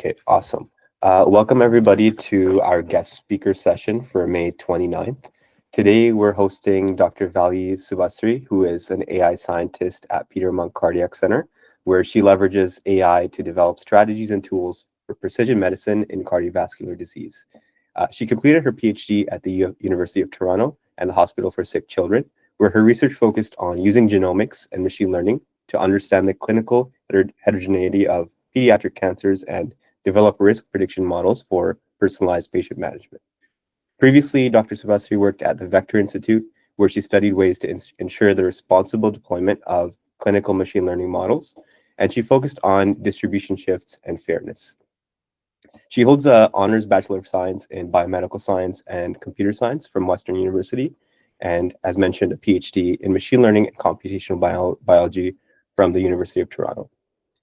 Okay, awesome. Welcome everybody to our guest speaker session for May 29th. Today we're hosting Dr. Vallijah Subasri, who is an AI scientist at Peter Munk Cardiac Centre, where she leverages AI to develop strategies and tools for precision medicine in cardiovascular disease. She completed her PhD at the University of Toronto and the Hospital for Sick Children, where her research focused on using genomics and machine learning to understand the clinical heterogeneity of pediatric cancers and develop risk prediction models for personalized patient management. Previously, Dr. Subasri worked at the Vector Institute, where she studied ways to ensure the responsible deployment of clinical machine learning models, and she focused on distribution shifts and fairness. She holds an honors Bachelor of Science in Biomedical Science and Computer Science from Western University, and as mentioned, a PhD in Machine Learning and Computational Biology from the University of Toronto.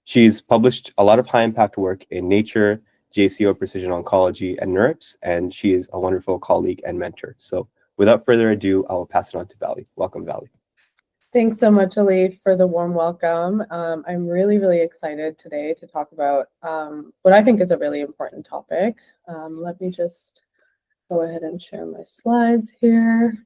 She's published a lot of high-impact work in Nature, JCO Precision Oncology, and NeurIPS, and she is a wonderful colleague and mentor. So without further ado, I'll pass it on to Vallijah. Welcome, Vallijah. Thanks so much, Ali, for the warm welcome. I'm really excited today to talk about what I think is a really important topic. Let me just go ahead and share my slides here.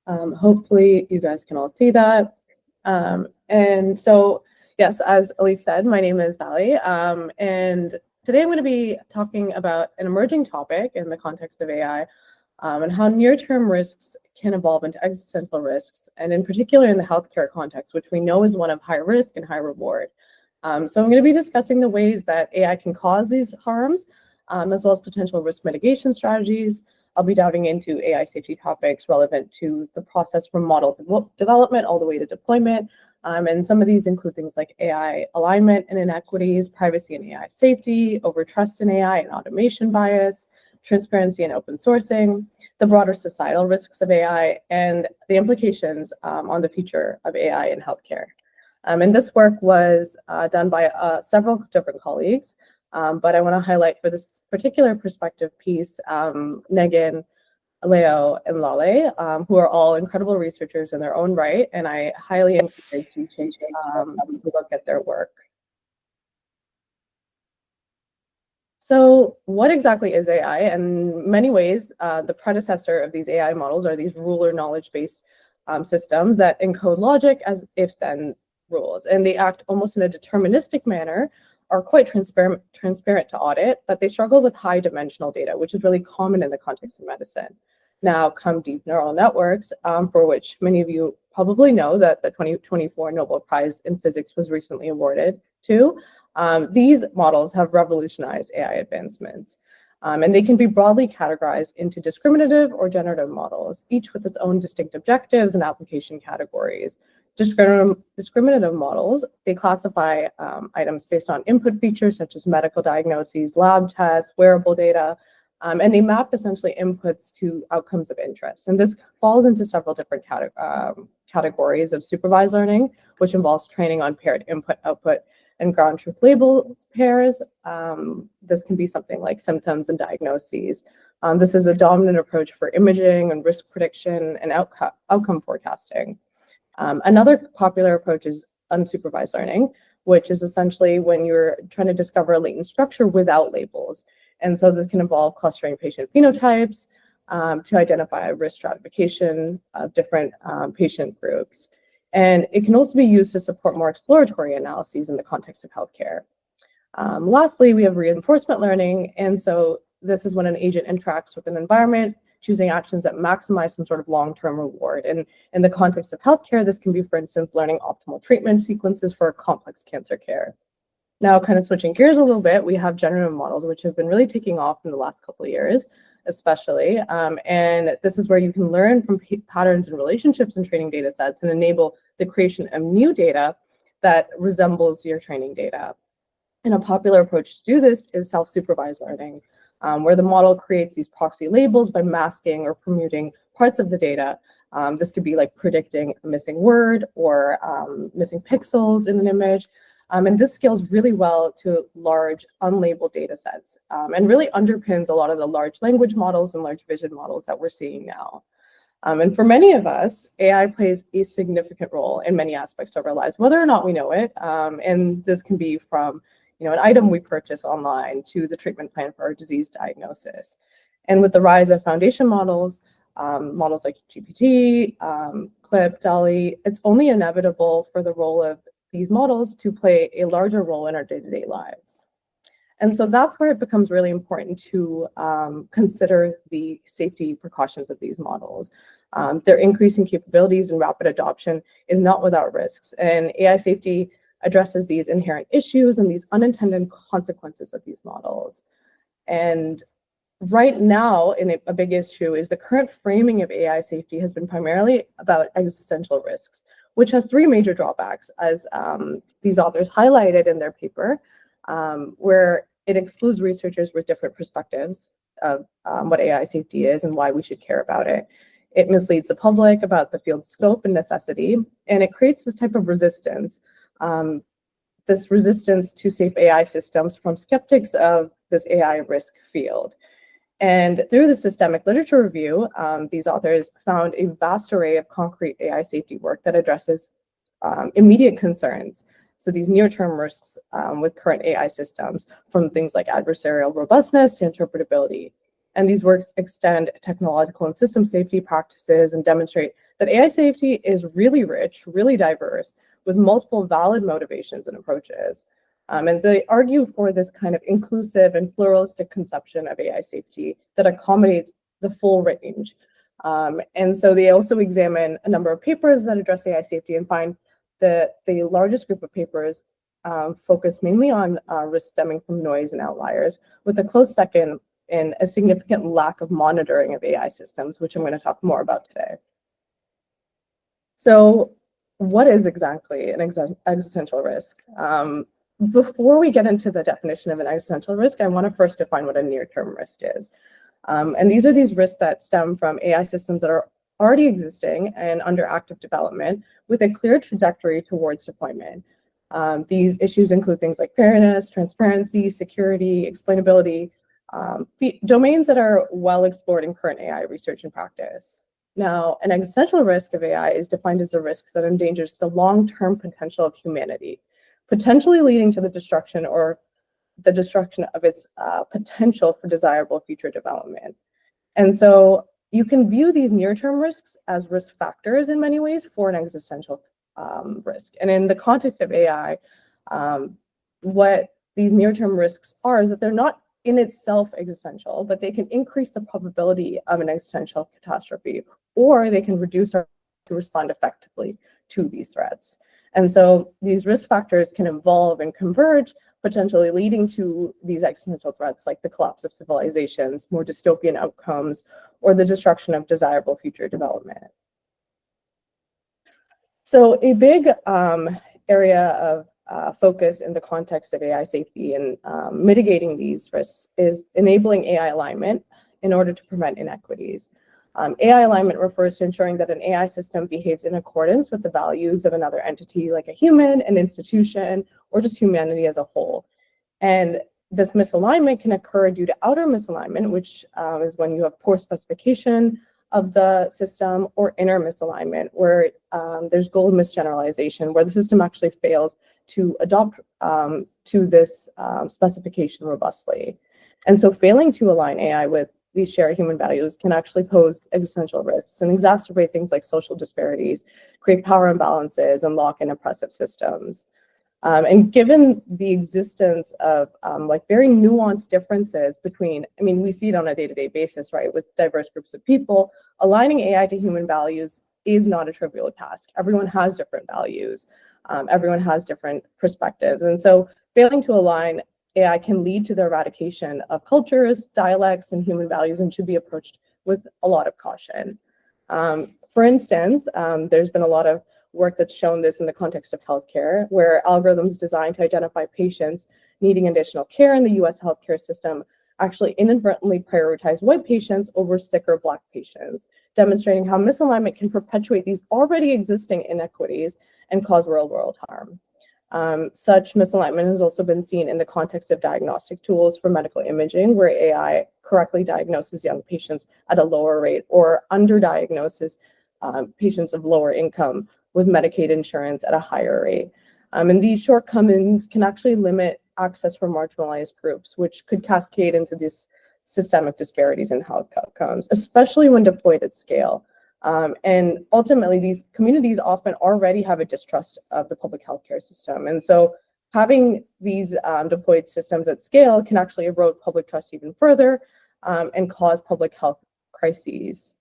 Hopefully you guys can all see that. And so, yes, as Ali said, my name is Vallijah, and today I'm going to be talking about an emerging topic in the context of AI, and how near-term risks can evolve into existential risks, and in particular in the healthcare context, which we know is one of high risk and high reward. So I'm going to be discussing the ways that AI can cause these harms, as well as potential risk mitigation strategies. I'll be diving into AI safety topics relevant to the process from model development all the way to deployment. And some of these include things like AI alignment and inequities, privacy and AI safety, overtrust in AI and automation bias, transparency and open sourcing, the broader societal risks of AI, and the implications on the future of AI in healthcare. And this work was done by several different colleagues, but I want to highlight for this particular perspective piece, Megan, Leo, and Lale, who are all incredible researchers in their own right, and I highly encourage you to look at their work. So what exactly is AI? In many ways, the predecessor of these AI models are these ruler knowledge-based systems that encode logic as if-then rules, and they act almost in a deterministic manner, are quite transparent to audit, but they struggle with high dimensional data, which is really common in the context of medicine. Now come deep neural networks, for which many of you probably know that the 2024 Nobel Prize in Physics was recently awarded to. These models have revolutionized AI advancements, and they can be broadly categorized into discriminative or generative models, each with its own distinct objectives and application categories. Discriminative models, they classify items based on input features such as medical diagnoses, lab tests, wearable data, and they map essentially inputs to outcomes of interest. And this falls into several different categories of supervised learning, which involves training on paired input-output and ground truth label pairs. This can be something like symptoms and diagnoses. This is a dominant approach for imaging and risk prediction and outcome forecasting. Another popular approach is unsupervised learning, which is essentially when you're trying to discover a latent structure without labels. And so this can involve clustering patient phenotypes to identify a risk stratification of different patient groups. And it can also be used to support more exploratory analyses in the context of healthcare. Lastly, we have reinforcement learning. And so this is when an agent interacts with an environment, choosing actions that maximize some sort of long-term reward. And in the context of healthcare, this can be, for instance, learning optimal treatment sequences for complex cancer care. Now, kind of switching gears a little bit, we have generative models, which have been really taking off in the last couple of years, especially. And this is where you can learn from patterns and relationships in training data sets and enable the creation of new data that resembles your training data. And a popular approach to do this is self-supervised learning, where the model creates these proxy labels by masking or permuting parts of the data. This could be like predicting a missing word or missing pixels in an image. And this scales really well to large unlabeled data sets, and really underpins a lot of the large language models and large vision models that we're seeing now. And for many of us, AI plays a significant role in many aspects of our lives, whether or not we know it. And this can be from an item we purchase online to the treatment plan for our disease diagnosis. And with the rise of foundation models, models like GPT, CLIP, DALL-E, it's only inevitable for the role of these models to play a larger role in our day-to-day lives. And so that's where it becomes really important to consider the safety precautions of these models. Their increasing capabilities and rapid adoption is not without risks, and AI safety addresses these inherent issues and these unintended consequences of these models. And right now, a big issue is the current framing of AI safety has been primarily about existential risks, which has three major drawbacks, as these authors highlighted in their paper, where it excludes researchers with different perspectives of what AI safety is and why we should care about it. It misleads the public about the field's scope and necessity, and it creates this type of resistance, to safe AI systems from skeptics of this AI risk field. And through the systemic literature review, these authors found a vast array of concrete AI safety work that addresses immediate concerns. So these near-term risks with current AI systems, from things like adversarial robustness to interpretability. And these works extend technological and system safety practices and demonstrate that AI safety is really rich, really diverse, with multiple valid motivations and approaches. And so they argue for this kind of inclusive and pluralistic conception of AI safety that accommodates the full range. And so they also examine a number of papers that address AI safety and find that the largest group of papers focus mainly on risks stemming from noise and outliers, with a close second in a significant lack of monitoring of AI systems, which I'm going to talk more about today. So what is exactly an existential risk? Before we get into the definition of an existential risk, I want to first define what a near-term risk is. And these are these risks that stem from AI systems that are already existing and under active development with a clear trajectory towards deployment. These issues include things like fairness, transparency, security, explainability, domains that are well explored in current AI research and practice. Now, an existential risk of AI is defined as a risk that endangers the long-term potential of humanity, potentially leading to the destruction of its potential for desirable future development. And so you can view these near-term risks as risk factors in many ways for an existential risk. And in the context of AI, what these near-term risks are is that they're not in itself existential, but they can increase the probability of an existential catastrophe, or they can reduce our to respond effectively to these threats. And so these risk factors can evolve and converge, potentially leading to these existential threats like the collapse of civilizations, more dystopian outcomes, or the destruction of desirable future development. So a big area of focus in the context of AI safety and mitigating these risks is enabling AI alignment in order to prevent inequities. AI alignment refers to ensuring that an AI system behaves in accordance with the values of another entity, like a human, an institution, or just humanity as a whole. And this misalignment can occur due to outer misalignment, which is when you have poor specification of the system, or inner misalignment, where there's goal misgeneralization, where the system actually fails to adopt to this specification robustly. And so failing to align AI with these shared human values can actually pose existential risks and exacerbate things like social disparities, create power imbalances, and lock in oppressive systems. And given the existence of like very nuanced differences between, we see it on a day-to-day basis, right, with diverse groups of people, aligning AI to human values is not a trivial task. Everyone has different values. Everyone has different perspectives. And so failing to align AI can lead to the eradication of cultures, dialects, and human values, and should be approached with a lot of caution. For instance, there's been a lot of work that's shown this in the context of healthcare, where algorithms designed to identify patients needing additional care in the US healthcare system actually inadvertently prioritize white patients over sicker Black patients, demonstrating how misalignment can perpetuate these already existing inequities and cause real-world harm. Such misalignment has also been seen in the context of diagnostic tools for medical imaging, where AI correctly diagnoses young patients at a lower rate or underdiagnoses patients of lower income with Medicaid insurance at a higher rate. And these shortcomings can actually limit access for marginalized groups, which could cascade into these systemic disparities in health outcomes, especially when deployed at scale. And ultimately, these communities often already have a distrust of the public healthcare system. And so having these deployed systems at scale can actually erode public trust even further and cause public health crises.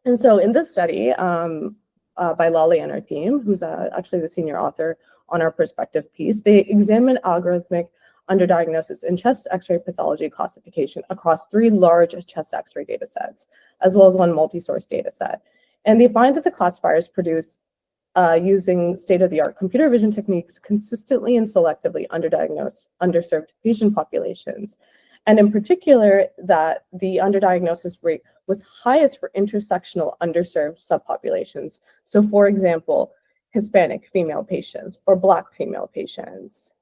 And so in this study by Lali and her team, who's actually the senior author on our perspective piece, they examined algorithmic underdiagnosis in chest X-ray pathology classification across 3 large chest X-ray data sets, as well as 1 multi-source data set. And they find that the classifiers produce using state-of-the-art computer vision techniques consistently and selectively underdiagnosed, underserved patient populations. And in particular, that the underdiagnosis rate was highest for intersectional underserved subpopulations. So for example, Hispanic female patients or Black female patients.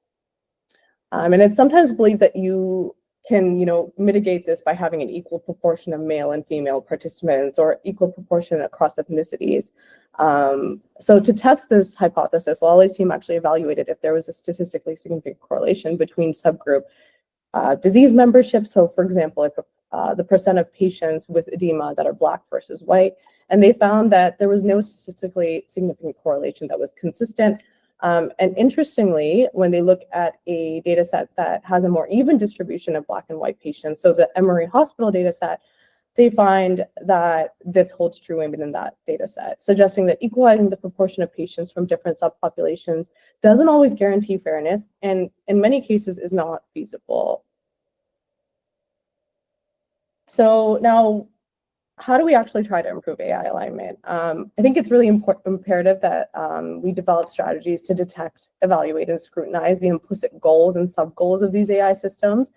And it's sometimes believed that you can, mitigate this by having an equal proportion of male and female participants or equal proportion across ethnicities. So to test this hypothesis, Lali's team actually evaluated if there was a statistically significant correlation between subgroup disease membership. So for example, if the percent of patients with edema that are Black versus white, and they found that there was no statistically significant correlation that was consistent. And interestingly, when they look at a data set that has a more even distribution of Black and white patients, so the Emory Hospital data set, they find that this holds true even in that data set, suggesting that equalizing the proportion of patients from different subpopulations doesn't always guarantee fairness, and in many cases is not feasible. So now, how do we actually try to improve AI alignment? I think it's really imperative that we develop strategies to detect, evaluate, and scrutinize the implicit goals and sub-goals of these AI systems.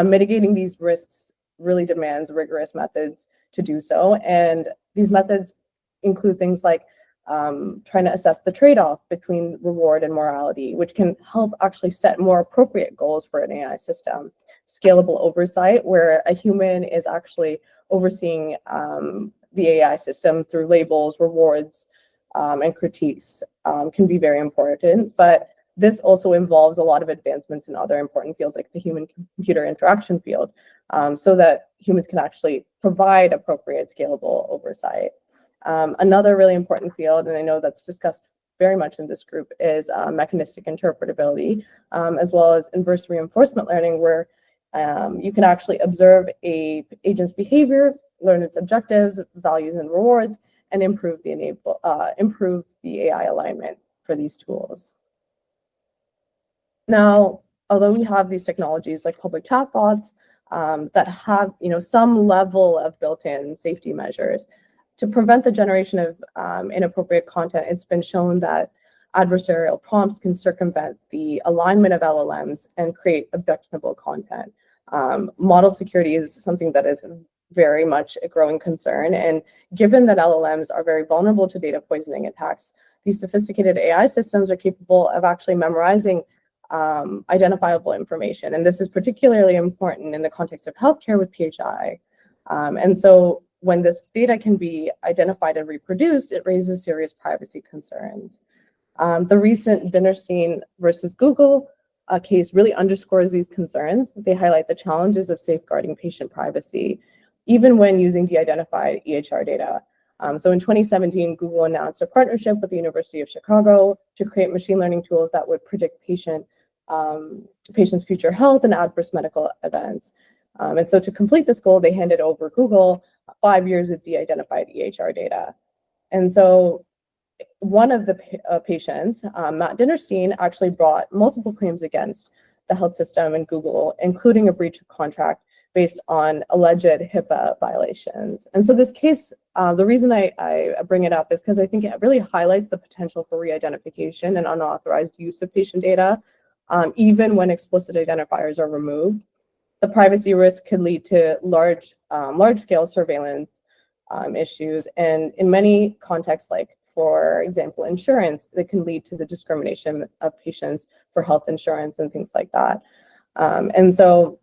Mitigating these risks really demands rigorous methods to do so. And these methods include things like trying to assess the trade-off between reward and morality, which can help actually set more appropriate goals for an AI system. Scalable oversight, where a human is actually overseeing the AI system through labels, rewards, and critiques can be very important. But this also involves a lot of advancements in other important fields like the human-computer interaction field, so that humans can actually provide appropriate scalable oversight. Another really important field, and I know that's discussed very much in this group, is mechanistic interpretability, as well as inverse reinforcement learning, where you can actually observe an agent's behavior, learn its objectives, values, and rewards, and improve the AI alignment for these tools. Now, although we have these technologies like public chatbots that have some level of built-in safety measures to prevent the generation of inappropriate content, it's been shown that adversarial prompts can circumvent the alignment of LLMs and create objectionable content. Model security is something that is very much a growing concern. And given that LLMs are very vulnerable to data poisoning attacks, these sophisticated AI systems are capable of actually memorizing identifiable information. And this is particularly important in the context of healthcare with PHI. And so when this data can be identified and reproduced, it raises serious privacy concerns. The recent Dinerstein versus Google case really underscores these concerns. They highlight the challenges of safeguarding patient privacy, even when using de-identified EHR data. So in 2017, Google announced a partnership with the University of Chicago to create machine learning tools that would predict patients' future health and adverse medical events. And so to complete this goal, they handed over Google 5 years of de-identified EHR data. And so one of the patients, Matt Dinerstein, actually brought multiple claims against the health system and Google, including a breach of contract based on alleged HIPAA violations. And so this case, the reason I bring it up is because I think it really highlights the potential for re-identification and unauthorized use of patient data, even when explicit identifiers are removed. The privacy risk could lead to large-scale surveillance issues, and in many contexts, like for example, insurance, that can lead to the discrimination of patients for health insurance and things like that. And so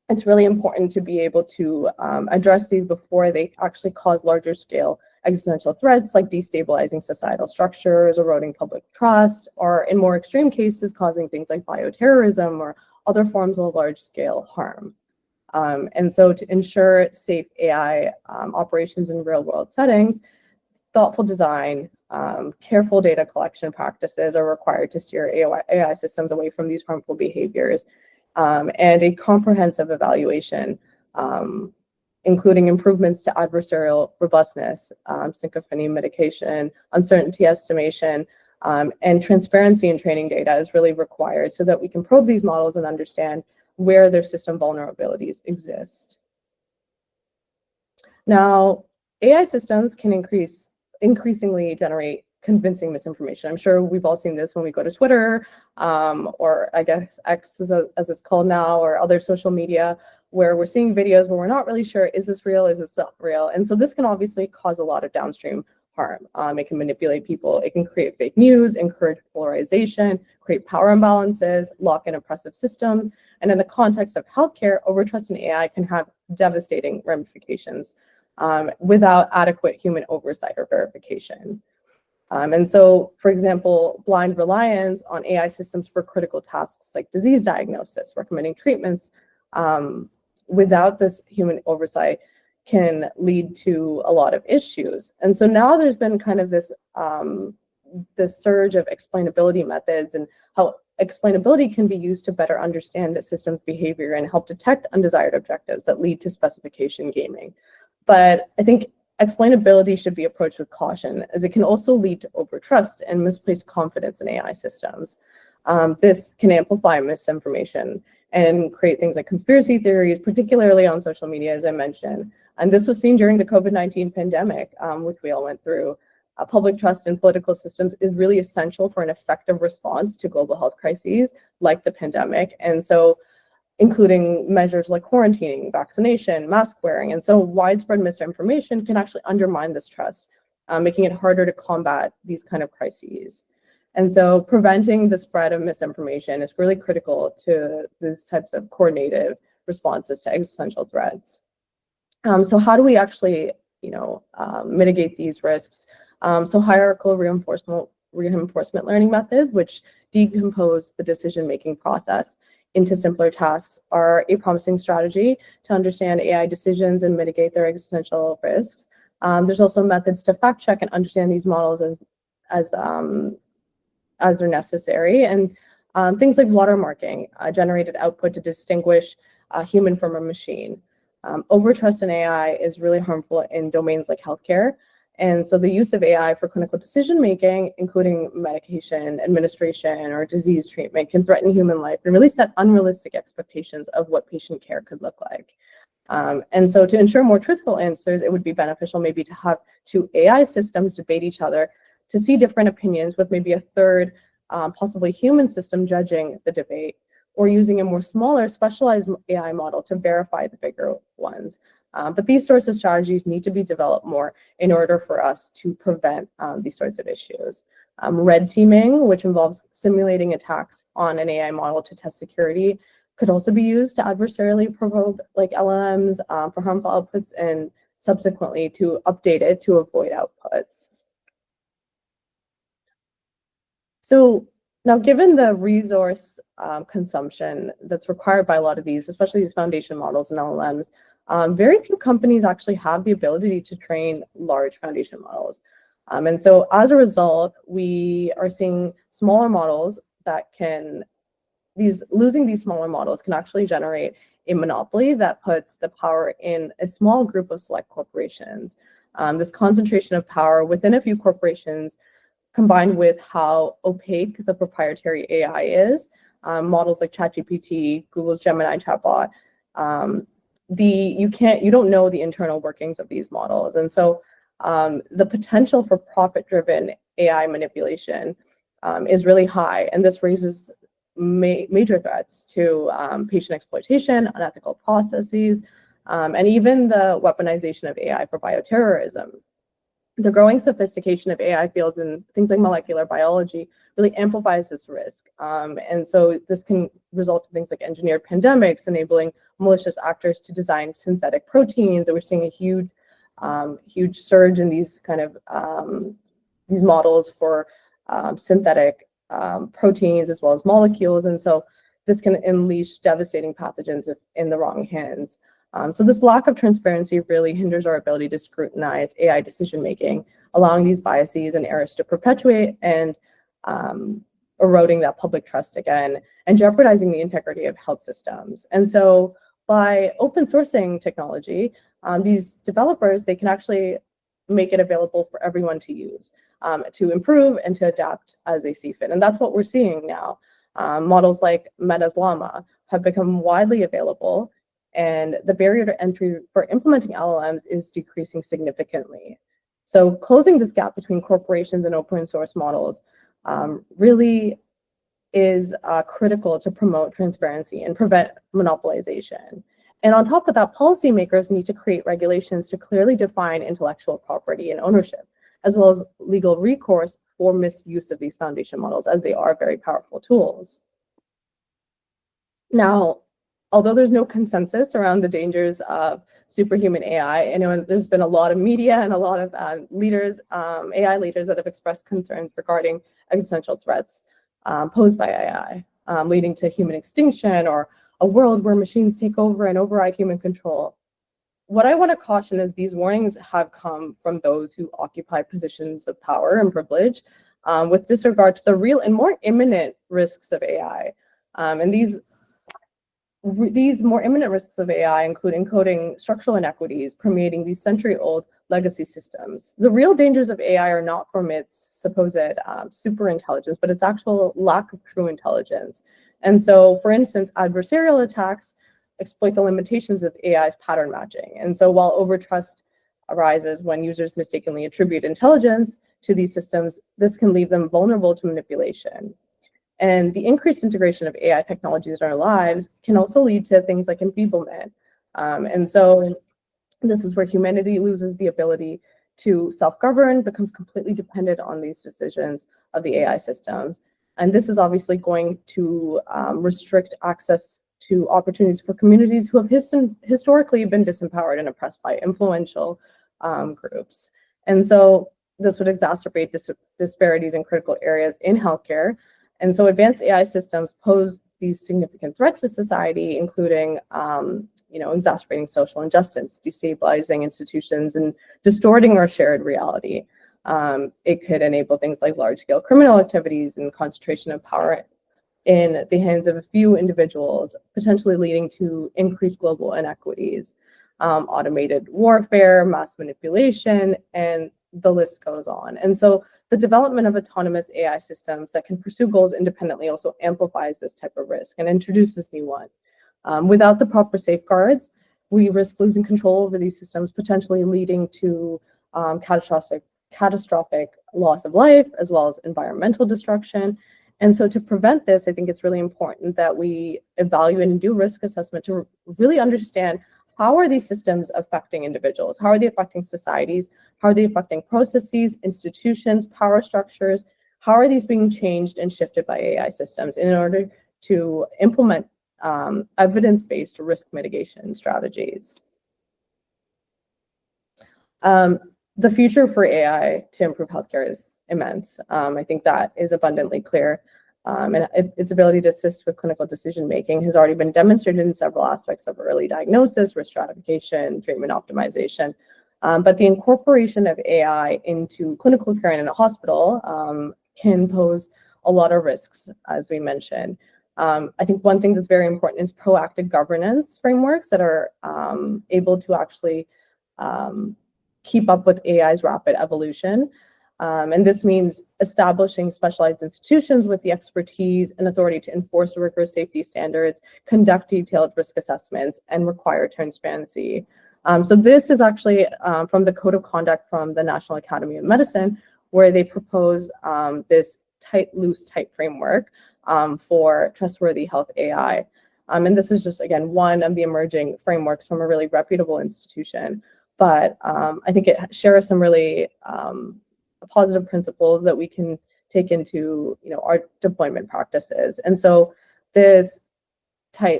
it's really important to be able to address these before they actually cause larger scale existential threats like destabilizing societal structures, eroding public trust, or in more extreme cases, causing things like bioterrorism or other forms of large-scale harm. And so to ensure safe AI operations in real-world settings, thoughtful design, careful data collection practices are required to steer AI systems away from these harmful behaviors, and a comprehensive evaluation, including improvements to adversarial robustness, syncophancy mitigation, uncertainty estimation, and transparency in training data is really required so that we can probe these models and understand where their system vulnerabilities exist. Now, AI systems can increasingly generate convincing misinformation. I'm sure we've all seen this when we go to Twitter, or I guess X as it's called now, or other social media, where we're seeing videos where we're not really sure, is this real, is this not real? And so this can obviously cause a lot of downstream harm. It can manipulate people, it can create fake news, encourage polarization, create power imbalances, lock in oppressive systems. And in the context of healthcare, overtrust in AI can have devastating ramifications without adequate human oversight or verification. And so, for example, blind reliance on AI systems for critical tasks like disease diagnosis, recommending treatments, without this human oversight can lead to a lot of issues. And so now there's been kind of this surge of explainability methods and how explainability can be used to better understand the system's behavior and help detect undesired objectives that lead to specification gaming. But I think explainability should be approached with caution, as it can also lead to overtrust and misplaced confidence in AI systems. This can amplify misinformation and create things like conspiracy theories, particularly on social media, as I mentioned. And this was seen during the COVID-19 pandemic, which we all went through. Public trust in political systems is really essential for an effective response to global health crises like the pandemic. And so including measures like quarantining, vaccination, mask wearing. And so widespread misinformation can actually undermine this trust, making it harder to combat these kind of crises. And so preventing the spread of misinformation is really critical to these types of coordinated responses to existential threats. So how do we actually, mitigate these risks? So hierarchical reinforcement learning methods, which decompose the decision-making process into simpler tasks, are a promising strategy to understand AI decisions and mitigate their existential risks. There's also methods to fact check and understand these models as they're necessary, and things like watermarking generated output to distinguish a human from a machine. Overtrust in AI is really harmful in domains like healthcare. And so the use of AI for clinical decision-making, including medication administration or disease treatment, can threaten human life and really set unrealistic expectations of what patient care could look like. And so to ensure more truthful answers, it would be beneficial maybe to have two AI systems debate each other to see different opinions with maybe a third, possibly human system judging the debate, or using a more smaller specialized AI model to verify the bigger ones. But these sorts of strategies need to be developed more in order for us to prevent these sorts of issues. Red teaming, which involves simulating attacks on an AI model to test security, could also be used to adversarially provoke like LLMs for harmful outputs and subsequently to update it to avoid outputs. So now, given the resource consumption that's required by a lot of these, especially these foundation models and LLMs, very few companies actually have the ability to train large foundation models. And so as a result, we are seeing smaller models that can, losing these smaller models can actually generate a monopoly that puts the power in a small group of select corporations. This concentration of power within a few corporations, combined with how opaque the proprietary AI is, models like ChatGPT, Google's Gemini chatbot, you don't know the internal workings of these models. And so the potential for profit-driven AI manipulation is really high. And this raises major threats to patient exploitation, unethical processes, and even the weaponization of AI for bioterrorism. The growing sophistication of AI fields in things like molecular biology really amplifies this risk. And so this can result in things like engineered pandemics, enabling malicious actors to design synthetic proteins. And we're seeing a huge huge surge in these kind of these models for synthetic proteins as well as molecules. And so this can unleash devastating pathogens if in the wrong hands. So this lack of transparency really hinders our ability to scrutinize AI decision-making, allowing these biases and errors to perpetuate and eroding that public trust again, and jeopardizing the integrity of health systems. And so by open sourcing technology, these developers, they can actually make it available for everyone to use, to improve and to adapt as they see fit. And that's what we're seeing now. Models like Meta's Llama have become widely available, and the barrier to entry for implementing LLMs is decreasing significantly. So closing this gap between corporations and open source models really is critical to promote transparency and prevent monopolization. And on top of that, policymakers need to create regulations to clearly define intellectual property and ownership, as well as legal recourse for misuse of these foundation models, as they are very powerful tools. Now, although there's no consensus around the dangers of superhuman AI, I know there's been a lot of media and a lot of leaders, AI leaders that have expressed concerns regarding existential threats posed by AI, leading to human extinction or a world where machines take over and override human control. What I want to caution is these warnings have come from those who occupy positions of power and privilege with disregard to the real and more imminent risks of AI. And these more imminent risks of AI include encoding structural inequities, permeating these century-old legacy systems. The real dangers of AI are not from its supposed super intelligence, but its actual lack of true intelligence. And so, for instance, adversarial attacks exploit the limitations of AI's pattern matching. And so while overtrust arises when users mistakenly attribute intelligence to these systems, this can leave them vulnerable to manipulation. And the increased integration of AI technologies in our lives can also lead to things like enfeeblement. And so this is where humanity loses the ability to self-govern, becomes completely dependent on these decisions of the AI systems. And this is obviously going to restrict access to opportunities for communities who have historically been disempowered and oppressed by influential groups. And so this would exacerbate disparities in critical areas in healthcare. And so advanced AI systems pose these significant threats to society, including exacerbating social injustice, destabilizing institutions, and distorting our shared reality. It could enable things like large-scale criminal activities and concentration of power in the hands of a few individuals, potentially leading to increased global inequities, automated warfare, mass manipulation, and the list goes on. And so the development of autonomous AI systems that can pursue goals independently also amplifies this type of risk and introduces new one. Without the proper safeguards, we risk losing control over these systems, potentially leading to catastrophic loss of life, as well as environmental destruction. And so to prevent this, I think it's really important that we evaluate and do risk assessment to really understand how are these systems affecting individuals? How are they affecting societies? How are they affecting processes, institutions, power structures? How are these being changed and shifted by AI systems in order to implement evidence-based risk mitigation strategies? The future for AI to improve healthcare is immense. I think that is abundantly clear. And its ability to assist with clinical decision-making has already been demonstrated in several aspects of early diagnosis, risk stratification, treatment optimization. But the incorporation of AI into clinical care in a hospital can pose a lot of risks, as we mentioned. I think one thing that's very important is proactive governance frameworks that are able to actually keep up with AI's rapid evolution. And this means establishing specialized institutions with the expertise and authority to enforce rigorous safety standards, conduct detailed risk assessments, and require transparency. So this is actually from the Code of Conduct from the National Academy of Medicine, where they propose this loose, tight framework for trustworthy health AI. And this is just, again, one of the emerging frameworks from a really reputable institution. But I think it shares some really positive principles that we can take into our deployment practices. And so this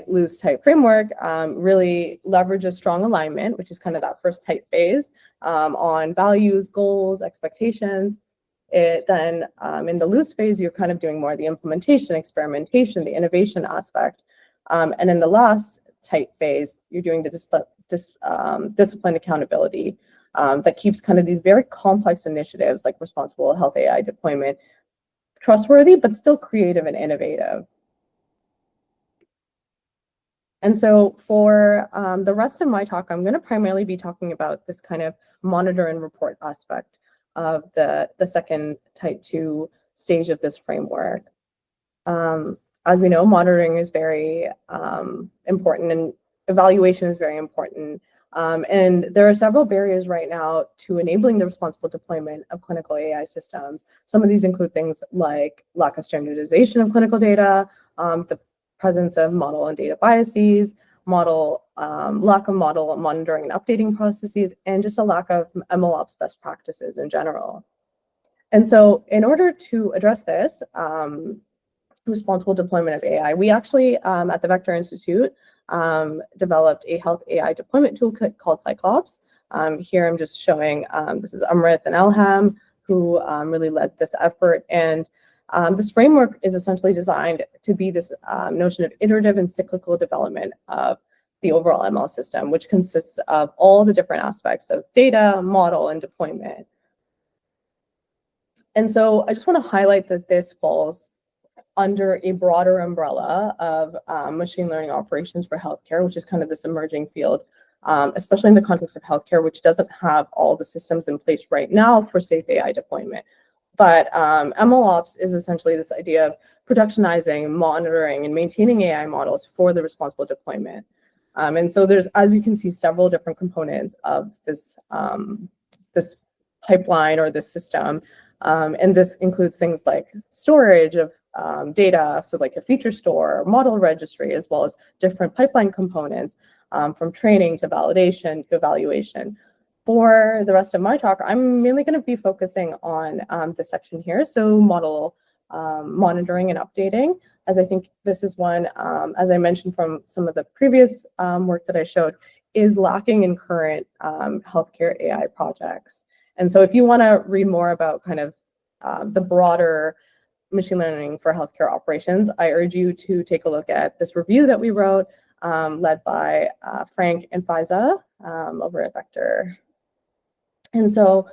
loose type framework really leverages strong alignment, which is kind of that first tight phase on values, goals, expectations. Then in the loose phase, you're kind of doing more of the implementation, experimentation, the innovation aspect. And in the last tight phase, you're doing the discipline accountability that keeps kind of these very complex initiatives like responsible health AI deployment trustworthy, but still creative and innovative. And so for the rest of my talk, I'm going to primarily be talking about this kind of monitor and report aspect of the second type 2 stage of this framework. As we know, monitoring is very important and evaluation is very important. And there are several barriers right now to enabling the responsible deployment of clinical AI systems. Some of these include things like lack of standardization of clinical data, the presence of model and data biases, lack of model monitoring and updating processes, and just a lack of MLOps best practices in general. And so in order to address this, responsible deployment of AI, we actually at the Vector Institute developed a health AI deployment toolkit called Cyclops. Here I'm just showing, this is Amrit and Elham who really led this effort. And this framework is essentially designed to be this notion of iterative and cyclical development of the overall ML system, which consists of all the different aspects of data, model, and deployment. And so I just want to highlight that this falls under a broader umbrella of machine learning operations for healthcare, which is kind of this emerging field, especially in the context of healthcare, which doesn't have all the systems in place right now for safe AI deployment. But MLOps is essentially this idea of productionizing, monitoring, and maintaining AI models for the responsible deployment. And so there's, as you can see, several different components of this, this pipeline or this system. And this includes things like storage of data, so like a feature store, model registry, as well as different pipeline components from training to validation to evaluation. For the rest of my talk, I'm mainly going to be focusing on this section here, so model monitoring and updating, as I think this is one, as I mentioned from some of the previous work that I showed, is lacking in current healthcare AI projects. And so if you want to read more about kind of the broader machine learning for healthcare operations, I urge you to take a look at this review that we wrote, led by Frank and Faiza over at Vector. And so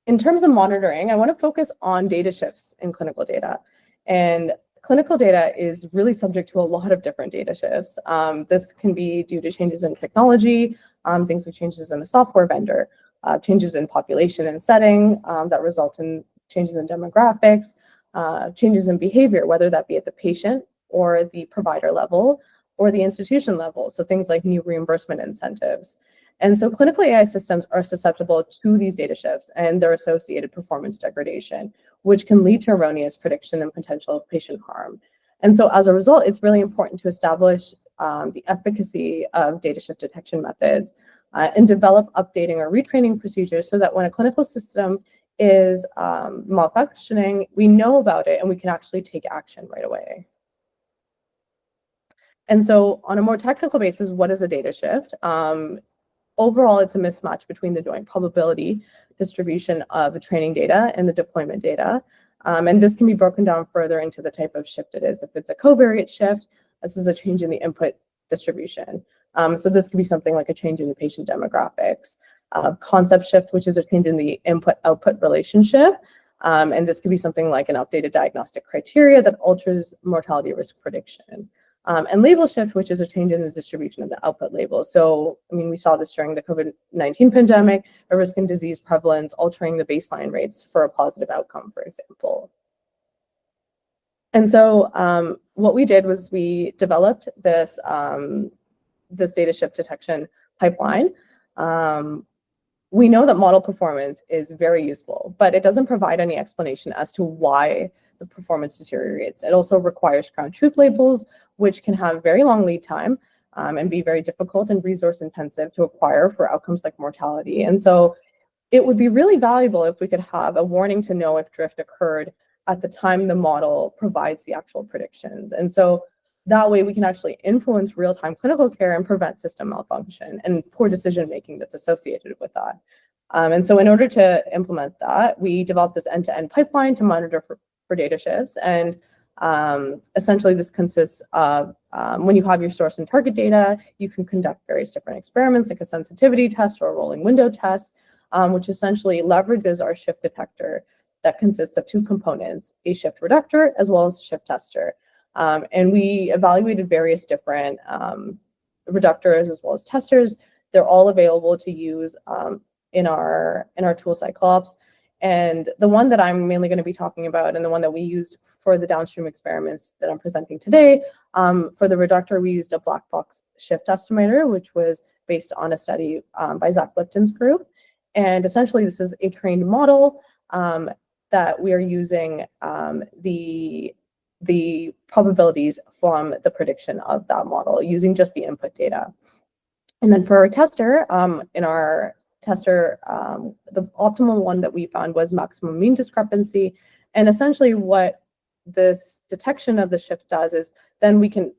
in terms of monitoring, I want to focus on data shifts in clinical data. And clinical data is really subject to a lot of different data shifts. This can be due to changes in technology, things like changes in a software vendor, changes in population and setting that result in changes in demographics, changes in behavior, whether that be at the patient or the provider level or the institution level. So things like new reimbursement incentives. And so clinical AI systems are susceptible to these data shifts and their associated performance degradation, which can lead to erroneous prediction and potential patient harm. And so as a result, it's really important to establish the efficacy of data shift detection methods and develop updating or retraining procedures so that when a clinical system is malfunctioning, we know about it and we can actually take action right away. And so on a more technical basis, what is a data shift? Overall, it's a mismatch between the joint probability distribution of the training data and the deployment data. And this can be broken down further into the type of shift it is. If it's a covariate shift, this is a change in the input distribution. So this could be something like a change in the patient demographics. Concept shift, which is a change in the input-output relationship. And this could be something like an updated diagnostic criteria that alters mortality risk prediction. And label shift, which is a change in the distribution of the output label. So, I mean, we saw this during the COVID-19 pandemic, a risk in disease prevalence, altering the baseline rates for a positive outcome, for example. And so what we did was we developed this, this data shift detection pipeline. We know that model performance is very useful, but it doesn't provide any explanation as to why the performance deteriorates. It also requires ground truth labels, which can have very long lead time and be very difficult and resource intensive to acquire for outcomes like mortality. And so it would be really valuable if we could have a warning to know if drift occurred at the time the model provides the actual predictions. And so That way we can actually influence real-time clinical care and prevent system malfunction and poor decision-making that's associated with that. And so in order to implement that, we developed this end-to-end pipeline to monitor for data shifts. And essentially this consists of when you have your source and target data, you can conduct various different experiments like a sensitivity test or a rolling window test, which essentially leverages our shift detector that consists of two components, a shift reductor as well as a shift tester. And we evaluated various different reductors as well as testers. They're all available to use in our tool Cyclops. And the one that I'm mainly going to be talking about, and the one that we used for the downstream experiments that I'm presenting today, for the reductor, we used a black box shift estimator, which was based on a study by Zach Lipton's group. And essentially, this is a trained model that we are using the probabilities from the prediction of that model using just the input data. And then for our tester, in our tester, the optimal one that we found was maximum mean discrepancy. And essentially what this detection of the shift does is then we can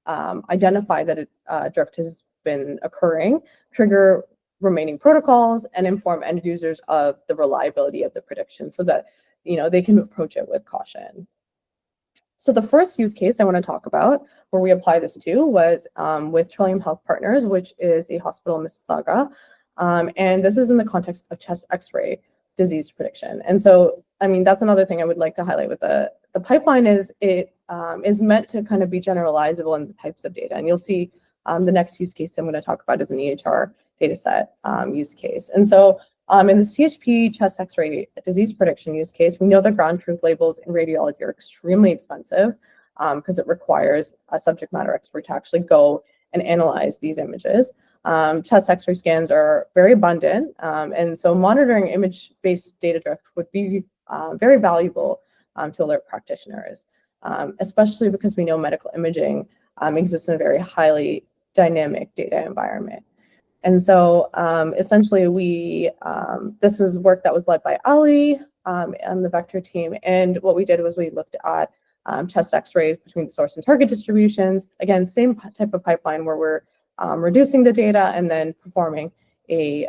identify that a drift has been occurring, trigger remaining protocols, and inform end users of the reliability of the prediction so that they can approach it with caution. So the first use case I want to talk about where we apply this to was with Trillium Health Partners, which is a hospital in Mississauga. And this is in the context of chest X-ray disease prediction. And so, I mean, that's another thing I would like to highlight with the pipeline is it is meant to kind of be generalizable in the types of data. And you'll see the next use case I'm going to talk about is an EHR data set use case. And so in the CHP chest X-ray disease prediction use case, we know that ground truth labels in radiology are extremely expensive because it requires a subject matter expert to actually go and analyze these images. Chest X-ray scans are very abundant, and so monitoring image-based data drift would be very valuable to alert practitioners, especially because we know medical imaging exists in a very highly dynamic data environment. And so essentially this was work that was led by Ali and the Vector team. And what we did was we looked at chest X-rays between the source and target distributions. Again, same type of pipeline where we're reducing the data and then performing a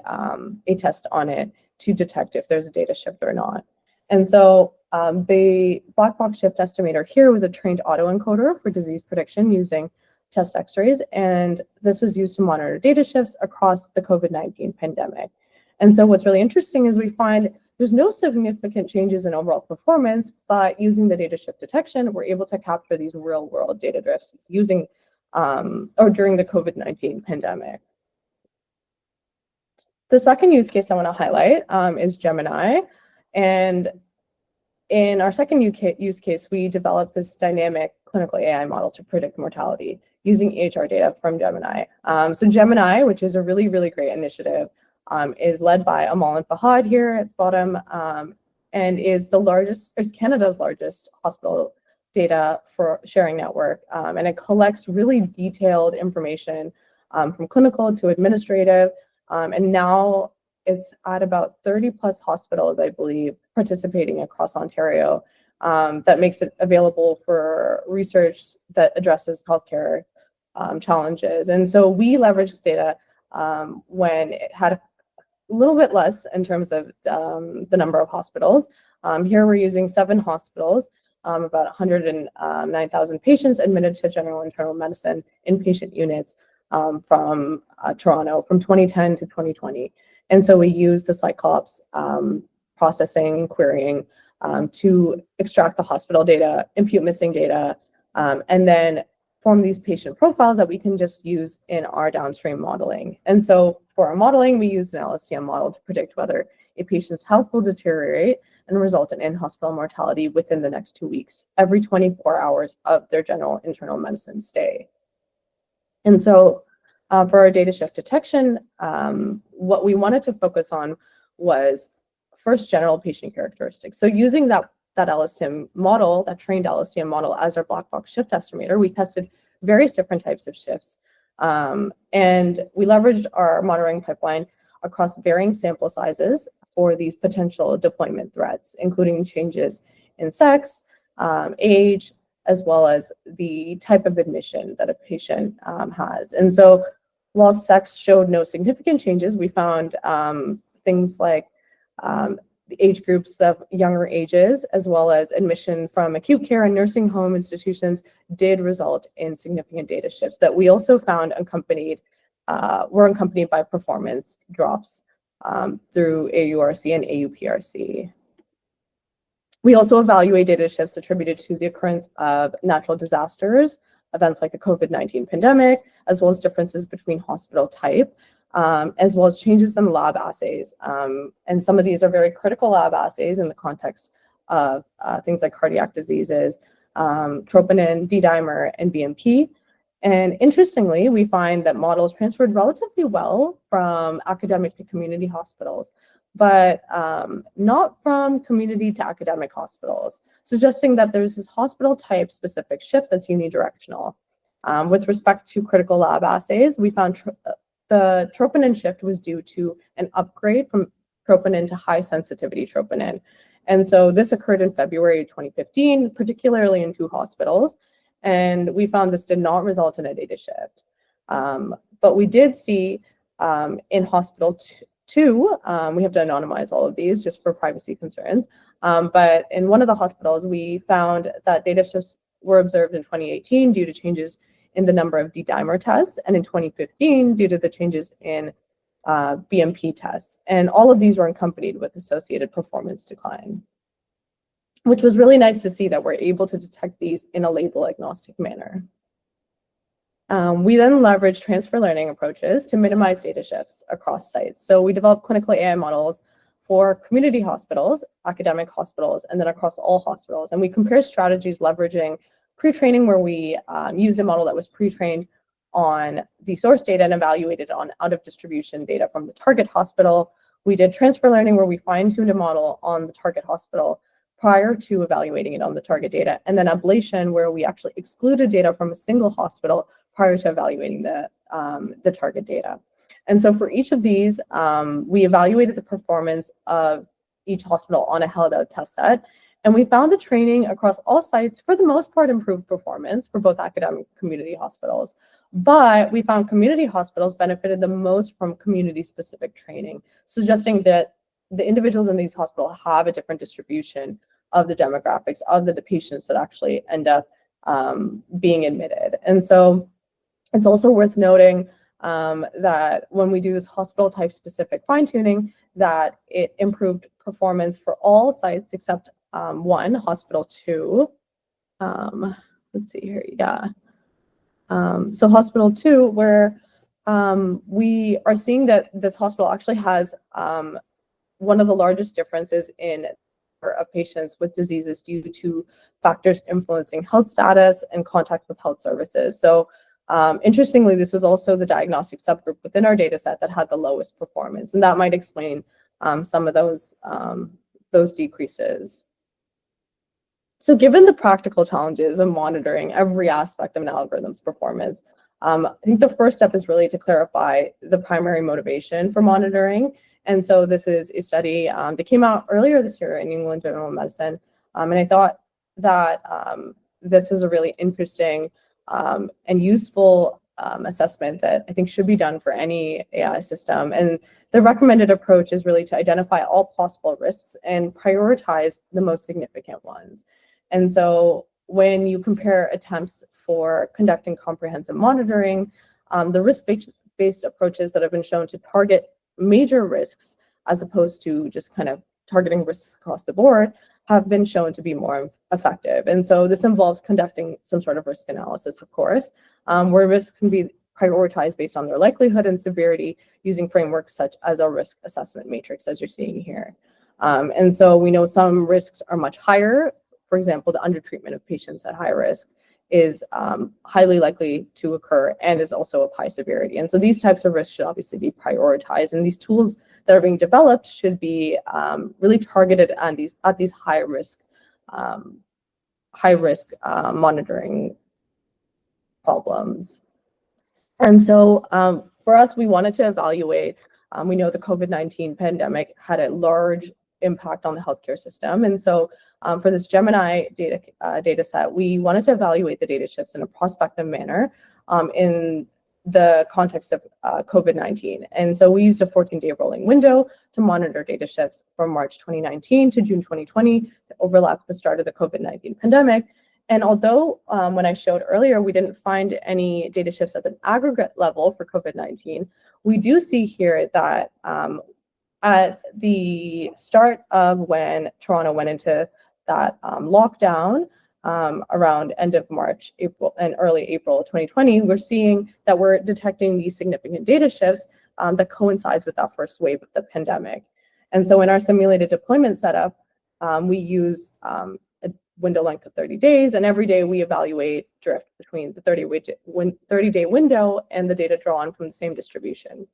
test on it to detect if there's a data shift or not. And so the black box shift estimator here was a trained autoencoder for disease prediction using chest X-rays, and this was used to monitor data shifts across the COVID-19 pandemic. And so what's really interesting is we find there's no significant changes in overall performance, but using the data shift detection, we're able to capture these real-world data drifts using or during the COVID-19 pandemic. The second use case I want to highlight is Gemini. And in our second use case, we developed this dynamic clinical AI model to predict mortality using EHR data from Gemini. So Gemini, which is a really, really great initiative, is led by Amal and Fahad here at the bottom, and is Canada's largest hospital data for sharing network. And it collects really detailed information from clinical to administrative. And now it's at about 30 plus hospitals, I believe, participating across Ontario. That makes it available for research that addresses healthcare challenges. And so we leveraged data when it had a little bit less in terms of the number of hospitals. Here we're using 7 hospitals, about 109,000 patients admitted to general internal medicine inpatient units from Toronto from 2010 to 2020. And so we use the Cyclops processing and querying to extract the hospital data, impute missing data, and then form these patient profiles that we can just use in our downstream modeling. And so for our modeling, we use an LSTM model to predict whether a patient's health will deteriorate and result in in-hospital mortality within the next 2 weeks, every 24 hours of their general internal medicine stay. And so for our data shift detection, what we wanted to focus on was first general patient characteristics. So using that LSTM model, that trained LSTM model as our black box shift estimator, we tested various different types of shifts. And we leveraged our monitoring pipeline across varying sample sizes for these potential deployment threats, including changes in sex, age, as well as the type of admission that a patient has. And so while sex showed no significant changes, we found things like the age groups of younger ages, as well as admission from acute care and nursing home institutions, did result in significant data shifts that we also found were accompanied by performance drops through AURC and AUPRC. We also evaluate data shifts attributed to the occurrence of natural disasters, events like the COVID-19 pandemic, as well as differences between hospital type, as well as changes in lab assays. And some of these are very critical lab assays in the context of things like cardiac diseases, troponin, D-dimer, and BMP. And interestingly, we find that models transferred relatively well from academic to community hospitals, but not from community to academic hospitals, suggesting that there's this hospital type specific shift that's unidirectional. With respect to critical lab assays, we found the troponin shift was due to an upgrade from troponin to high sensitivity troponin. And so this occurred in February 2015, particularly in 2 hospitals. And we found this did not result in a data shift. But we did see in hospital 2, we have to anonymize all of these just for privacy concerns. But in one of the hospitals, we found that data shifts were observed in 2018 due to changes in the number of D-dimer tests, and in 2015 due to the changes in BMP tests. And all of these were accompanied with associated performance decline, which was really nice to see that we're able to detect these in a label agnostic manner. We then leveraged transfer learning approaches to minimize data shifts across sites. So we developed clinical AI models for community hospitals, academic hospitals, and then across all hospitals. And we compared strategies leveraging pre-training, where we used a model that was pre-trained on the source data and evaluated on out-of-distribution data from the target hospital. We did transfer learning, where we fine-tuned a model on the target hospital prior to evaluating it on the target data, and then ablation, where we actually excluded data from a single hospital prior to evaluating the target data. And so for each of these, we evaluated the performance of each hospital on a held out test set. And we found the training across all sites, for the most part, improved performance for both academic and community hospitals. But we found community hospitals benefited the most from community-specific training, suggesting that the individuals in these hospitals have a different distribution of the demographics of the patients that actually end up being admitted. And so it's also worth noting that when we do this hospital type specific fine-tuning, that it improved performance for all sites except one, hospital 2. Let's see here, yeah. So hospital 2, where we are seeing that this hospital actually has one of the largest differences in of patients with diseases due to factors influencing health status and contact with health services. So interestingly, this was also the diagnostic subgroup within our data set that had the lowest performance, and that might explain some of those decreases. So given the practical challenges of monitoring every aspect of an algorithm's performance, I think the first step is really to clarify the primary motivation for monitoring. And so this is a study that came out earlier this year in New England Journal of Medicine. And I thought that this was a really interesting and useful assessment that I think should be done for any AI system. And the recommended approach is really to identify all possible risks and prioritize the most significant ones. And so when you compare attempts for conducting comprehensive monitoring, the risk-based approaches that have been shown to target major risks, as opposed to just kind of targeting risks across the board, have been shown to be more effective. And so this involves conducting some sort of risk analysis, of course, where risks can be prioritized based on their likelihood and severity using frameworks such as a risk assessment matrix, as you're seeing here. And so we know some risks are much higher. For example, the undertreatment of patients at high risk is highly likely to occur and is also of high severity. And so these types of risks should obviously be prioritized. And these tools that are being developed should be really targeted at these high risk monitoring problems. And so for us, we wanted to evaluate, we know the COVID-19 pandemic had a large impact on the healthcare system. And so for this Gemini data set, we wanted to evaluate the data shifts in a prospective manner in the context of COVID-19. And so we used a 14-day rolling window to monitor data shifts from March 2019 to June 2020 to overlap the start of the COVID-19 pandemic. And although when I showed earlier, we didn't find any data shifts at an aggregate level for COVID-19, we do see here that at the start of when Toronto went into that lockdown, around end of March, April, and early April 2020, we're seeing that we're detecting these significant data shifts that coincides with that first wave of the pandemic. And so in our simulated deployment setup, we use a window length of 30 days, and every day we evaluate drift between the 30-day window and the data drawn from the same distribution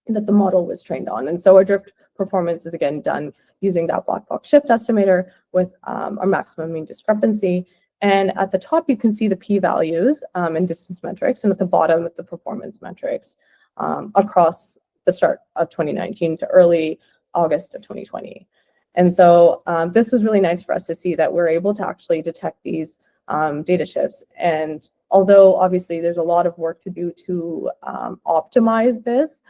that the model was trained on. And so our drift performance is again done using that black box shift estimator with our maximum mean discrepancy. And at the top, you can see the p-values and distance metrics, and at the bottom, the performance metrics across the start of 2019 to early August of 2020. And so this was really nice for us to see that we're able to actually detect these data shifts. And although obviously there's a lot of work to do to optimize this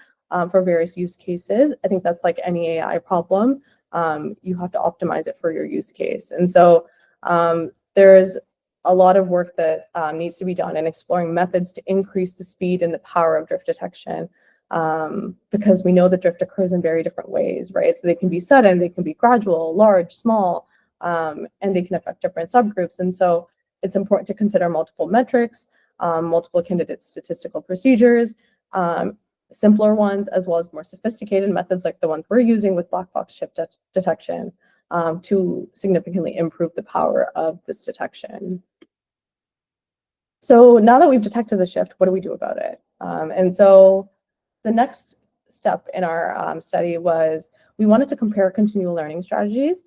for various use cases, I think that's like any AI problem. You have to optimize it for your use case. And so there's a lot of work that needs to be done in exploring methods to increase the speed and the power of drift detection, because we know that drift occurs in very different ways, right? So they can be sudden, they can be gradual, large, small, and they can affect different subgroups. And so it's important to consider multiple metrics, multiple candidate statistical procedures, simpler ones, as well as more sophisticated methods like the ones we're using with black box shift detection to significantly improve the power of this detection. So now that we've detected the shift, what do we do about it? And so the next step in our study was we wanted to compare continual learning strategies.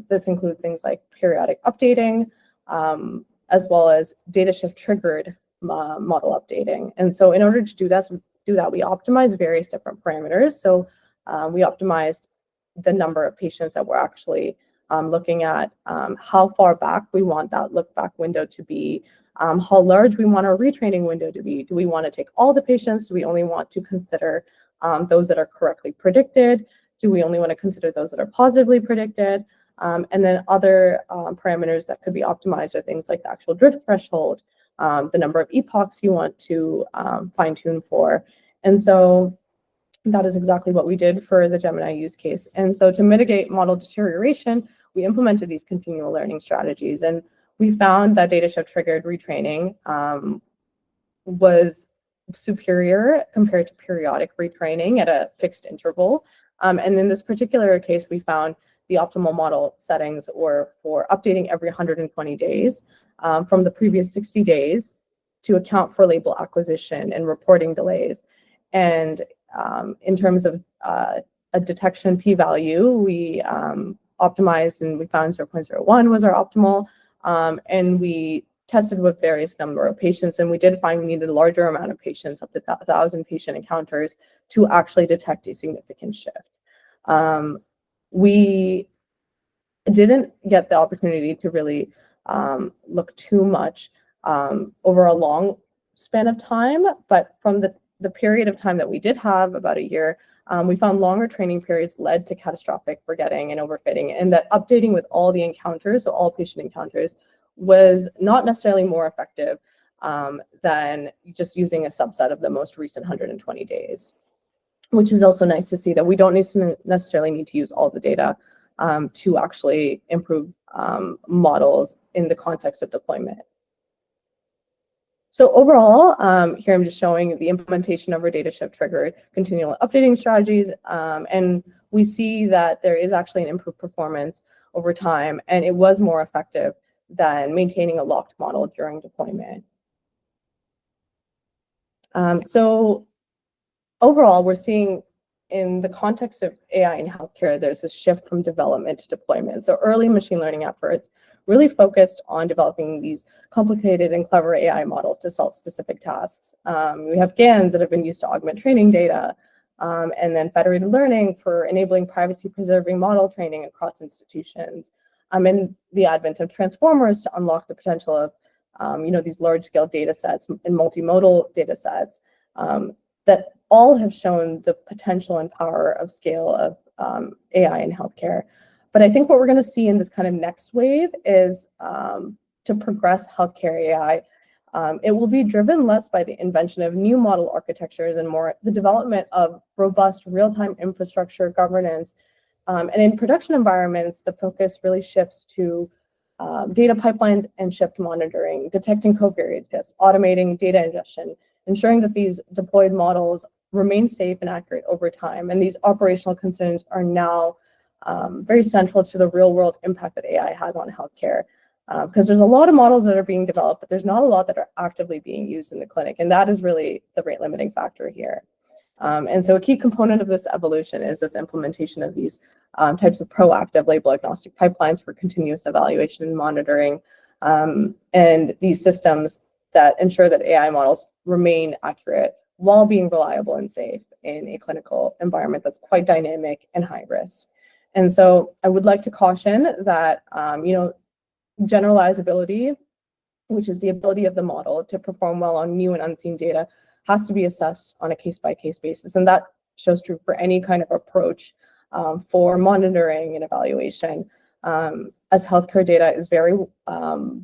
This includes things like periodic updating, as well as data shift triggered model updating. And so in order to do that, we optimized various different parameters. So we optimized the number of patients that we're actually looking at, how far back we want that look back window to be, how large we want our retraining window to be. Do we want to take all the patients? Do we only want to consider those that are correctly predicted? Do we only want to consider those that are positively predicted? And then other parameters that could be optimized are things like the actual drift threshold, the number of epochs you want to fine tune for. And so that is exactly what we did for the Gemini use case. And so to mitigate model deterioration, we implemented these continual learning strategies. And we found that data shift triggered retraining was superior compared to periodic retraining at a fixed interval. And in this particular case, we found the optimal model settings or for updating every 120 days from the previous 60 days to account for label acquisition and reporting delays. And in terms of a detection p-value, we optimized and we found 0.01 was our optimal. And we tested with various number of patients, and we did find we needed a larger amount of patients, up to 1,000 patient encounters, to actually detect a significant shift. We didn't get the opportunity to really look too much over a long span of time, but from the period of time that we did have, about a year, we found longer training periods led to catastrophic forgetting and overfitting, and that updating with all the encounters, so all patient encounters, was not necessarily more effective than just using a subset of the most recent 120 days, which is also nice to see that we don't necessarily need to use all the data to actually improve models in the context of deployment. So overall, here I'm just showing the implementation of our data shift triggered continual updating strategies. And we see that there is actually an improved performance over time, and it was more effective than maintaining a locked model during deployment. So overall, we're seeing in the context of AI in healthcare, there's a shift from development to deployment. So early machine learning efforts really focused on developing these complicated and clever AI models to solve specific tasks. We have GANs that have been used to augment training data. and then federated learning for enabling privacy-preserving model training across institutions, and the advent of transformers to unlock the potential of these large-scale data sets and multimodal data sets that all have shown the potential and power of scale of AI in healthcare. But I think what we're going to see in this kind of next wave is to progress healthcare AI. It will be driven less by the invention of new model architectures and more the development of robust real-time infrastructure governance. And in production environments, the focus really shifts to data pipelines and shift monitoring, detecting covariate shifts, automating data ingestion, ensuring that these deployed models remain safe and accurate over time. And these operational concerns are now very central to the real-world impact that AI has on healthcare. Because there's a lot of models that are being developed, but there's not a lot that are actively being used in the clinic. And that is really the rate limiting factor here. And so a key component of this evolution is this implementation of these types of proactive label agnostic pipelines for continuous evaluation and monitoring, and these systems that ensure that AI models remain accurate while being reliable and safe in a clinical environment that's quite dynamic and high risk. And so I would like to caution that, generalizability, which is the ability of the model to perform well on new and unseen data, has to be assessed on a case-by-case basis. And that shows true for any kind of approach for monitoring and evaluation, as healthcare data is very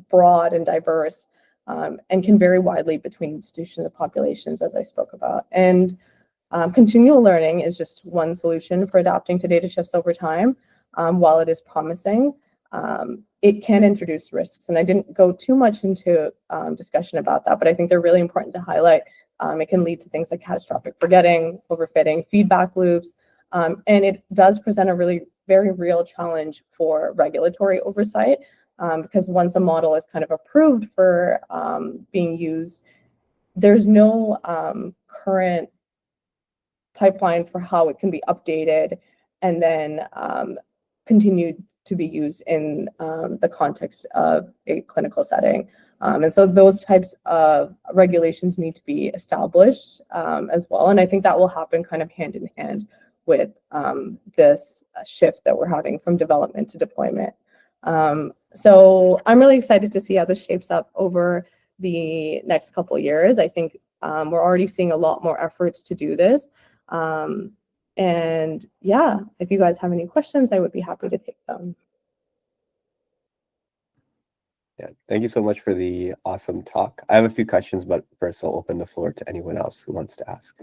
broad and diverse and can vary widely between institutions and populations, as I spoke about. And continual learning is just one solution for adapting to data shifts over time. While it is promising, it can introduce risks. And I didn't go too much into discussion about that, but I think they're really important to highlight. It can lead to things like catastrophic forgetting, overfitting, feedback loops, and it does present a really very real challenge for regulatory oversight, because once a model is kind of approved for being used, there's no current pipeline for how it can be updated and then continued to be used in the context of a clinical setting. And so those types of regulations need to be established as well. And I think that will happen kind of hand in hand with this shift that we're having from development to deployment. So I'm really excited to see how this shapes up over the next couple of years. I think we're already seeing a lot more efforts to do this. And yeah, if you guys have any questions, I would be happy to take them. Yeah, thank you so much for the awesome talk. I have a few questions, but first I'll open the floor to anyone else who wants to ask.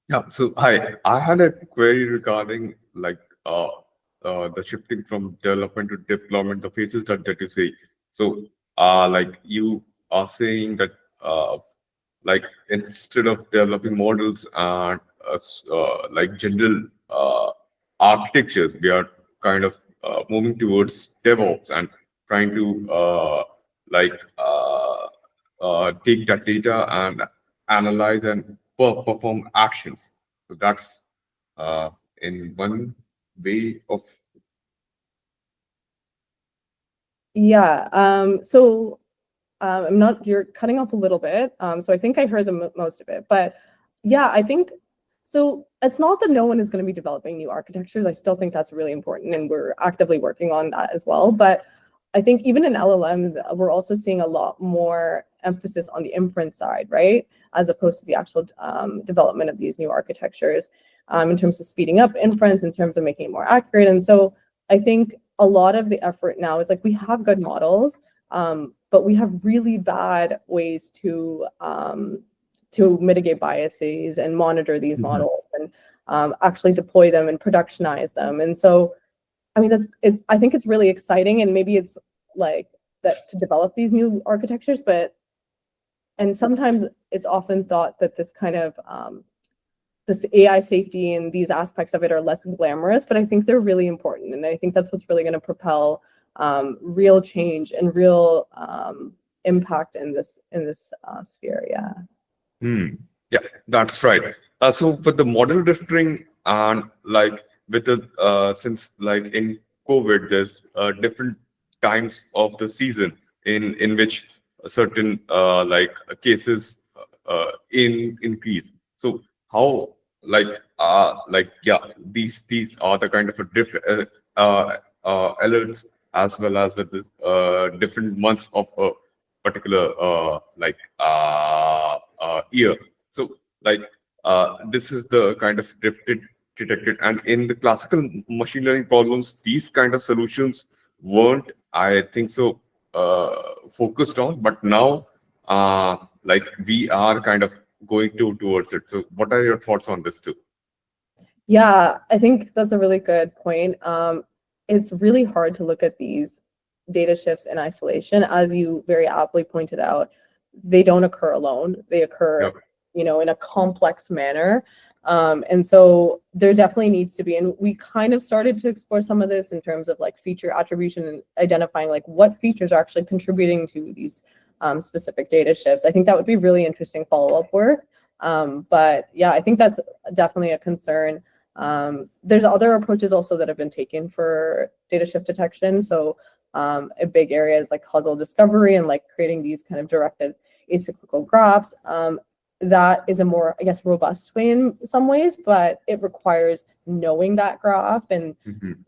Yeah, so hi, I had a query regarding like the shifting from development to deployment, the phases that you say. So like you are saying that like instead of developing models and like general architectures, we are kind of moving towards DevOps and trying to take that data and analyze and perform actions. So that's in one way of. Yeah. So I'm not. You're cutting off a little bit. So I think I heard the most of it. But yeah, I think so. It's not that no one is going to be developing new architectures. I still think that's really important, and we're actively working on that as well. But I think even in LLMs, we're also seeing a lot more emphasis on the inference side, right? As opposed to the actual development of these new architectures, in terms of speeding up inference, in terms of making it more accurate. And so I think a lot of the effort now is like we have good models, but we have really bad ways to mitigate biases and monitor these models and actually deploy them and productionize them. And so, I mean, I think it's really exciting, and maybe it's like that to develop these new architectures, and sometimes it's often thought that this kind of this AI safety and these aspects of it are less glamorous, but I think they're really important. And I think that's what's really going to propel real change and real impact in this sphere. Yeah. Yeah, that's right. So with the model drifting and like with the since like in COVID, there's different times of the season in which certain like cases increase. So how these are the kind of a different alerts, as well as with this different months of a particular year. So this is the kind of drifted detected, and in the classical machine learning problems, these kind of solutions weren't, I think so, focused on, but now we are kind of going towards it. So what are your thoughts on this too? Yeah, I think that's a really good point. It's really hard to look at these data shifts in isolation. As you very aptly pointed out, they don't occur alone. They occur, Yep. In a complex manner. And so there definitely needs to be, and we kind of started to explore some of this in terms of like feature attribution and identifying like what features are actually contributing to these specific data shifts. I think that would be really interesting follow-up work. But yeah, I think that's definitely a concern. There's other approaches also that have been taken for data shift detection. So a big area is like causal discovery and like creating these kind of directed acyclical graphs. That is a more, I guess, robust way in some ways, but it requires knowing that graph, and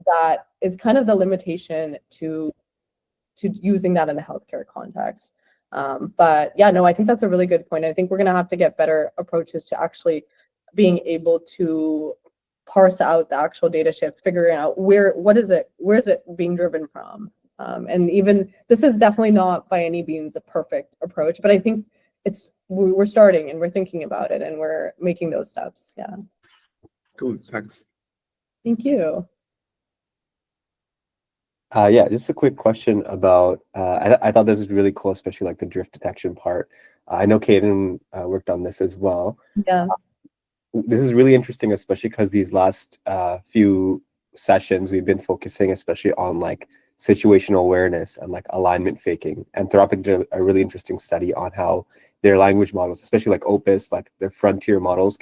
that is kind of the limitation to using that in the healthcare context. But yeah, no, I think that's a really good point. I think we're going to have to get better approaches to actually being able to parse out the actual data shift, figuring out where is it being driven from. And even this is definitely not by any means a perfect approach, but I think we're starting and we're thinking about it and we're making those steps. Yeah. Cool. Thanks. Thank you. Yeah, just a quick question about, I thought this was really cool, especially like the drift detection part. I know Caden worked on this as well. Yeah. This is really interesting, especially because these last few sessions we've been focusing especially on like situational awareness and like alignment faking. Anthropic did a really interesting study on how their language models, especially like Opus, like their frontier models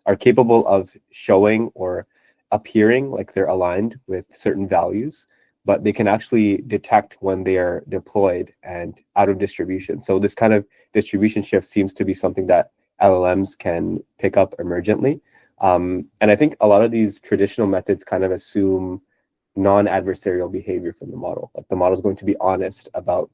are capable of showing or appearing like they're aligned with certain values, but they can actually detect when they are deployed and out of distribution. So this kind of distribution shift seems to be something that LLMs can pick up emergently. And I think a lot of these traditional methods kind of assume non-adversarial behavior from the model. Like the model is going to be honest about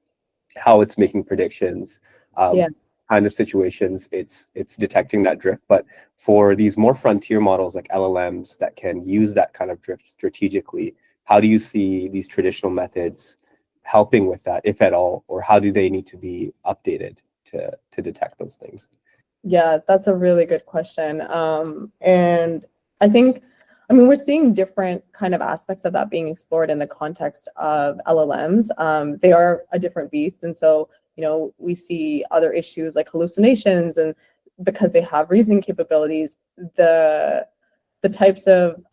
how it's making predictions, kind of situations it's detecting that drift. But for these more frontier models like LLMs that can use that kind of drift strategically, how do you see these traditional methods helping with that, if at all, or how do they need to be updated to detect those things? Yeah, that's a really good question. And I think, we're seeing different kind of aspects of that being explored in the context of LLMs. They are a different beast. And so, we see other issues like hallucinations, and because they have reasoning capabilities, the types of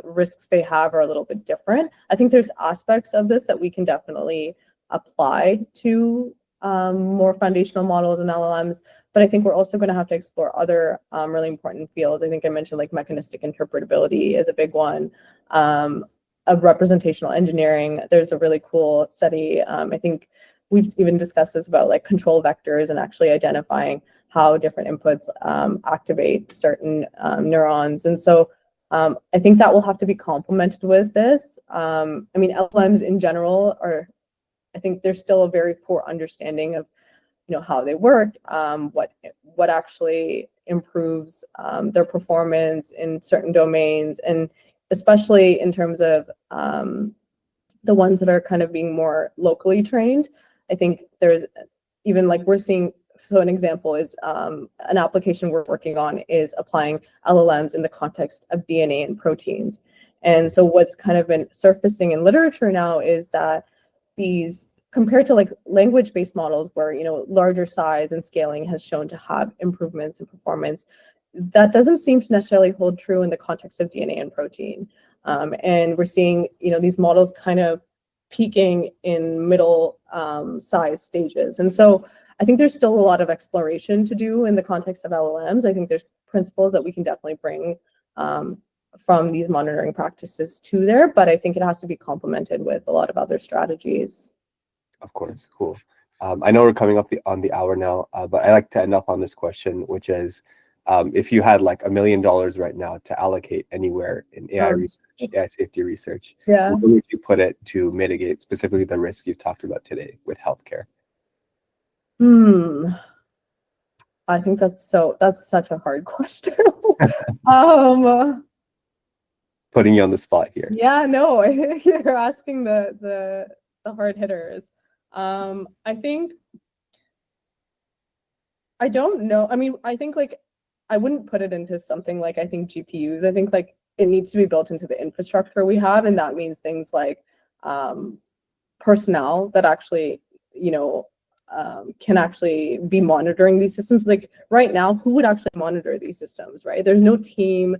risks they have are a little bit different. I think there's aspects of this that we can definitely apply to more foundational models and LLMs, but I think we're also going to have to explore other really important fields. I think I mentioned like mechanistic interpretability is a big one. Of representational engineering, there's a really cool study. I think we've even discussed this about like control vectors and actually identifying how different inputs activate certain neurons. And so I think that will have to be complemented with this. LLMs in general I think there's still a very poor understanding of, how they work, what actually improves their performance in certain domains, and especially in terms of the ones that are kind of being more locally trained. I think there's even like we're seeing. So an example is an application we're working on is applying LLMs in the context of DNA and proteins. And so what's kind of been surfacing in literature now is that these, compared to like language-based models where, larger size and scaling has shown to have improvements in performance, that doesn't seem to necessarily hold true in the context of DNA and protein. And we're seeing, these models kind of peaking in middle size stages. And so I think there's still a lot of exploration to do in the context of LLMs. I think there's principles that we can definitely bring from these monitoring practices to there, but I think it has to be complemented with a lot of other strategies. Of course, cool. I know we're coming up on the hour now, but I like to end off on this question, which is, if you had like $1 million right now to allocate anywhere in AI research, AI safety research, Yeah. where would you put it to mitigate specifically the risks you've talked about today with healthcare? I think that's such a hard question. Putting you on the spot here. Yeah, no, you're asking the hard hitters. I think I don't know. I mean, I think like I wouldn't put it into something like I think GPUs. I think like it needs to be built into the infrastructure we have, and that means things like personnel that actually, can actually be monitoring these systems. Like right now, who would actually monitor these systems, right? There's no team.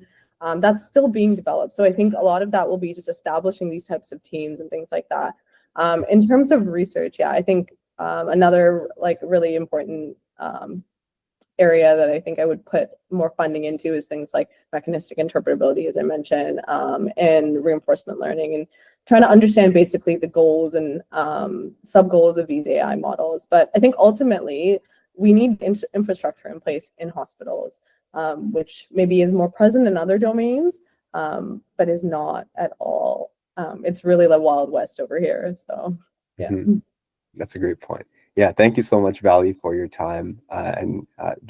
That's still being developed. So I think a lot of that will be just establishing these types of teams and things like that. In terms of research, yeah, I think another like really important area that I think I would put more funding into is things like mechanistic interpretability, as I mentioned, and reinforcement learning, and trying to understand basically the goals and sub-goals of these AI models. But I think ultimately we need infrastructure in place in hospitals, which maybe is more present in other domains, but is not at all. It's really the Wild West over here. So yeah. That's a great point. Yeah, thank you so much, Vallijah, for your time and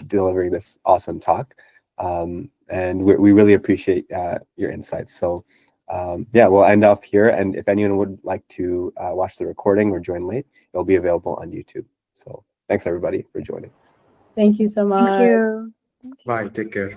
delivering this awesome talk. And we really appreciate your insights. So yeah, we'll end off here. And if anyone would like to watch the recording or join late, it'll be available on YouTube. So thanks, everybody, for joining. Thank you so much. Thank you. Bye. Take care.